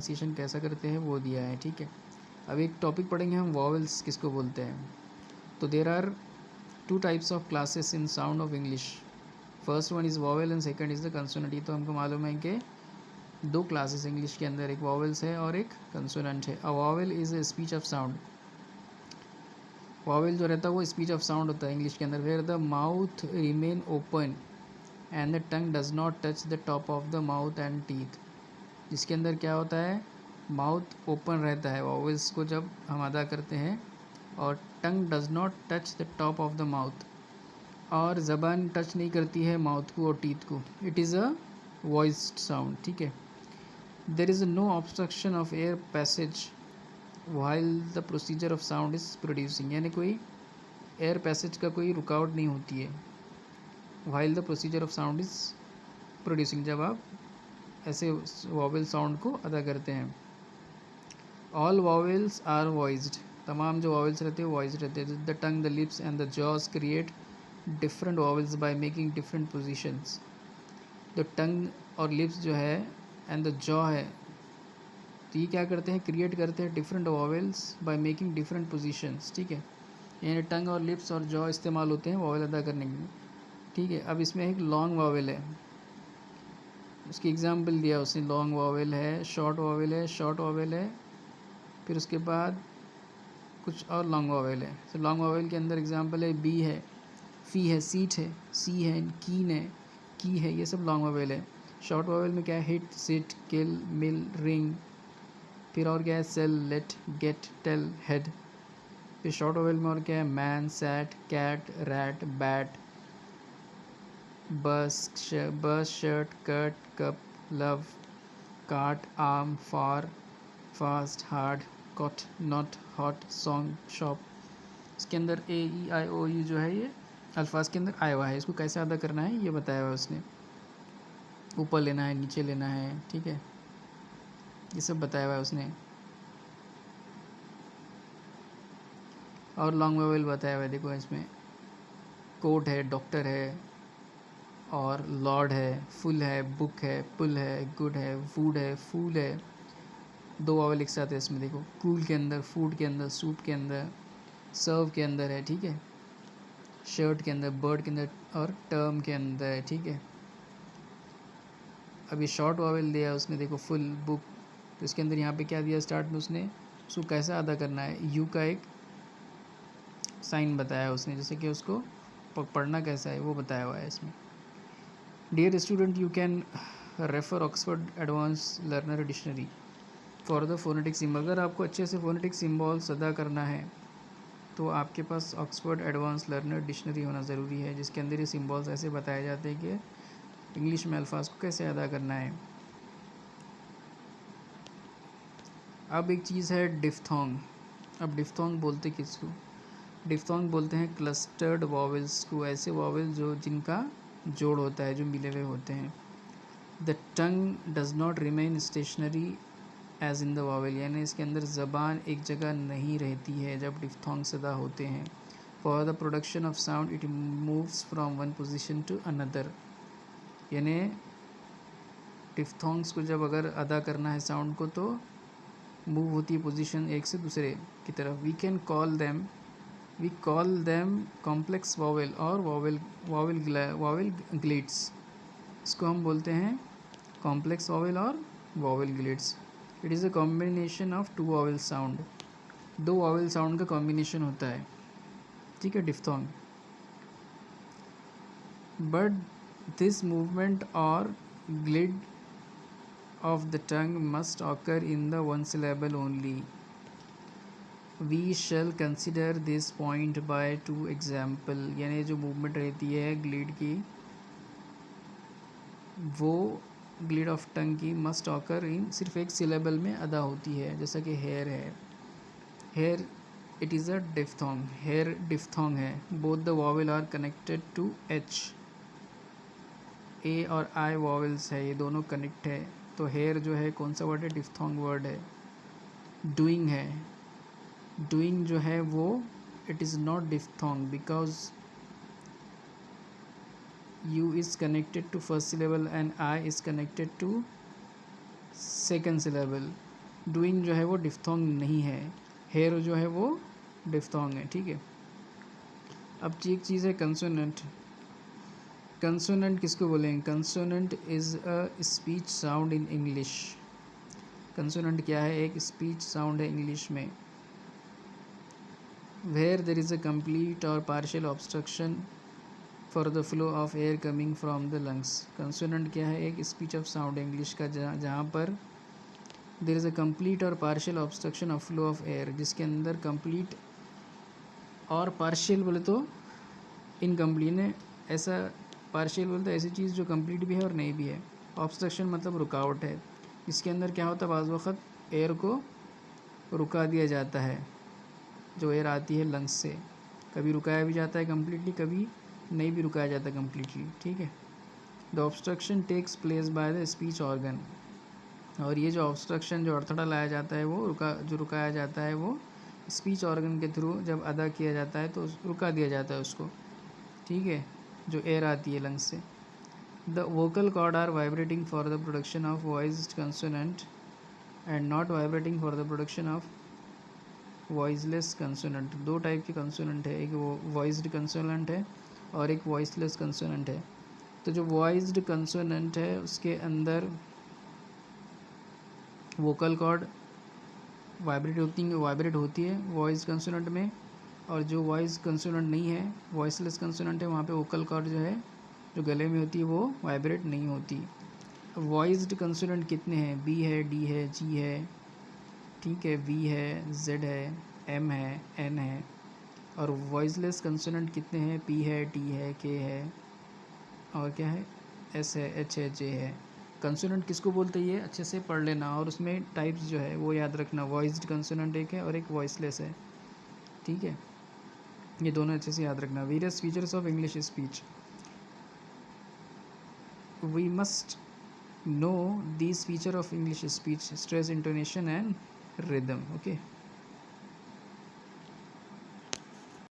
Pronunciation कैसा करते हैं वो दिया है, ठीक है। अब एक टॉपिक पढ़ेंगे हम, वॉवेल्स किसको बोलते हैं। तो there are two types of classes in sound of English. First one is vowel and second is the consonant. ये तो हमको मालूम है कि दो क्लासेस इंग्लिश के अंदर, एक वॉवेल्स है और एक कंसोनेंट है। अ vowel is a speech of sound. Vowel जो रहता है वो स्पीच ऑफ साउंड होता है इंग्लिश के अंदर। Where the mouth remain open and the tongue does not touch the top of the mouth and teeth. जिसके अंदर क्या होता है, माउथ ओपन रहता है वॉवेल्स को जब हम अदा करते हैं, और tongue does not touch the top of the mouth, और ज़बान टच नहीं करती है माउथ को और टीथ को। It is a voiced sound, ठीक है। There is no obstruction of air passage while the procedure of sound is producing. यानी कोई एयर पैसेज का कोई रुकावट नहीं होती है while the procedure of sound is producing, जब आप ऐसे वॉवेल साउंड को अदा करते हैं। All vowels are voiced. तमाम जो वॉवेल्स रहते हैं वॉइस्ड रहते हैं। The tongue, the lips and the jaws create different vowels by making different positions. जो टंग और लिप्स जो है एंड द जॉ है, तो ये क्या करते हैं, क्रिएट करते हैं different vowels by making different positions, ठीक है। यानी टंग और लिप्स और जॉ इस्तेमाल होते हैं वॉवेल अदा करने के लिए, ठीक है। अब इसमें एक लॉन्ग वॉवेल है, उसकी एग्जाम्पल दिया उसने। लॉन्ग वॉवेल है, शॉर्ट वॉवेल है, शॉर्ट वॉवेल है, फिर उसके बाद कुछ और लॉन्ग वॉवेल है। तो लॉन्ग वॉवेल के अंदर एग्जांपल है बी है, फी है, सीट है, सी है, कीन है, की है, ये सब लॉन्ग वॉवेल है। शॉर्ट वॉवेल में क्या है, hit, sit, kill, mill, ring, फिर और क्या है, sell, let, get, tell, head. फिर शॉर्ट वॉवेल में और क्या है, man, sat, cat, rat, bat, bus, shirt, cut, cup, love, cart, arm, far, fast, hard, cot, not, hot, song, shop. इसके अंदर ए ई आई ओ यू जो है ये अल्फाज के अंदर आया हुआ है। इसको कैसे अदा करना है ये बताया हुआ है उसने। ऊपर लेना है, नीचे लेना है, ठीक है, ये सब बताया हुआ है उसने। और लॉन्ग वोवेल बताया हुआ है, देखो इसमें कोट है, डॉक्टर है, और लॉर्ड है, फुल है, बुक है, पुल है, गुड है, वुड है, फूल है। दो वोवेल एक साथ है इसमें, देखो कूल के अंदर, फूड के अंदर, सूट के अंदर, सर्व के अंदर है, ठीक है, शर्ट के अंदर, बर्ड के अंदर, और टर्म के अंदर है, ठीक है। अभी शॉर्ट वॉवेल दिया उसने, देखो फुल, बुक, तो इसके अंदर यहाँ पे क्या दिया स्टार्ट में उसने, उसको कैसा अदा करना है, यू का एक साइन बताया उसने, जैसे कि उसको पढ़ना कैसा है वो बताया हुआ है इसमें। Dear student, you can refer Oxford advance learner dictionary for the phonetic symbol. अगर आपको अच्छे से फोनेटिक सिम्बॉल्स अदा करना है तो आपके पास ऑक्सफोर्ड एडवांस लर्नर डिक्शनरी होना ज़रूरी है, जिसके अंदर ये सिम्बॉल्स ऐसे बताए जाते हैं कि इंग्लिश में अल्फाज को कैसे अदा करना है। अब एक चीज़ है डिफ्थोंग। अब डिफ्थोंग बोलते किसको, डिफ्थोंग बोलते हैं क्लस्टर्ड वॉवेल्स को, ऐसे वॉवेल जो जिनका जोड़ होता है, जो मिले हुए होते हैं। The tongue does not remain stationary as in the vowel, यानी इसके अंदर ज़बान एक जगह नहीं रहती है जब डिफ्थोंग्स अदा होते हैं। For the production of sound it moves from one position to another, यानी डिफ्थोंग्स को जब अगर अदा करना है साउंड को तो मूव होती है पोजीशन एक से दूसरे की तरफ। We call them complex vowel और वॉवेल ग्लिट्स। इसको हम बोलते हैं कॉम्प्लेक्स वॉवेल और vowel glides. It is a combination of two vowel sound, दो वॉवेल साउंड का कॉम्बिनेशन होता है, ठीक है, डिफ्थोंग। बट दिस मूवमेंट और ग्लिड of the tongue must occur in the one syllable only. We shall consider this point by two example, यानी जो movement रहती है ग्लिड की, वो ग्लिड ऑफ टंग की मस्ट ऑकर इन सिर्फ एक सिलेबल में अदा होती है, जैसा कि हेयर है, hair it is a diphthong, hair diphthong है। Both the vowel are connected to H, A और आई वॉवेल्स है, ये दोनों कनेक्ट है। तो हेयर जो है कौन सा वर्ड है, डिफ्थोंग वर्ड है। डूइंग है, डूइंग जो है वो it is not diphthong because U is connected to first syllable and I is connected to second syllable. Doing जो है वो डिफ्थोंग नहीं है, हेयर जो है वो डिफ्थोंग है, ठीक है। अब एक चीज़ है कंसोनेंट। कंसोनेंट किसको बोलेंगे? Consonant is a speech sound in English. Consonant क्या है? एक स्पीच साउंड है इंग्लिश में। Where there is a complete और partial obstruction for the flow of air coming from the lungs. Consonant क्या है? एक स्पीच ऑफ साउंड इंग्लिश का जहाँ पर देर इज़ अ कंप्लीट और partial obstruction of flow of air, जिसके अंदर कंप्लीट और पार्शियल बोले तो इनकम्प्लीट है। ऐसा पार्शियल बोलते तो ऐसी चीज़ जो कंप्लीट भी है और नहीं भी है। ऑब्स्ट्रक्शन मतलब रुकावट है, इसके अंदर क्या होता है, बाज़ वक़्त एयर को रुका दिया जाता है, जो एयर आती है लंग्स से, कभी रुकाया भी जाता है कम्प्लीटली, कभी नहीं भी रुकाया जाता कम्प्लीटली, ठीक है। The obstruction takes place by the speech organ, और ये जो ऑब्स्ट्रक्शन जो अड़थड़ा लाया जाता है वो रुकाया जाता है वो स्पीच ऑर्गन के थ्रू जब अदा किया जाता है तो रुका दिया जाता है उसको, ठीक है, जो एयर आती है लंग्स से। The vocal cord are vibrating for the production of voiced consonant and not vibrating for the production of voiceless consonant. दो टाइप के कंसोनेंट है, एक वो वॉइस्ड कंसोनेंट है और एक वॉइसलेस कंसोनेंट है। तो जो वॉइस्ड कंसोनेंट है उसके अंदर वोकल कॉर्ड वाइब्रेट होती है वॉइस कंसोनेंट में, और जो वॉइस कंसोनेंट नहीं है, वॉइसलेस कंसोनेंट है, वहाँ पे वोकल कॉर्ड जो है जो गले में होती है वो वाइब्रेट नहीं होती। वॉइस्ड कंसोनेंट कितने हैं? बी है, डी है, जी है, ठीक है, वी है, जेड है, एम है, एन है। और वॉइसलेस कंसोनेंट कितने हैं? पी है, टी है, के है, और क्या है, एस है, एच है, जे है। कंसोनेंट किसको बोलते हैं ये अच्छे से पढ़ लेना, और उसमें टाइप्स जो है वो याद रखना। वॉइस्ड कंसोनेंट एक है और एक वॉइसलेस है, ठीक है, ये दोनों अच्छे से याद रखना। Various features of English speech, we must know these feature of English speech: stress, intonation and rhythm, okay।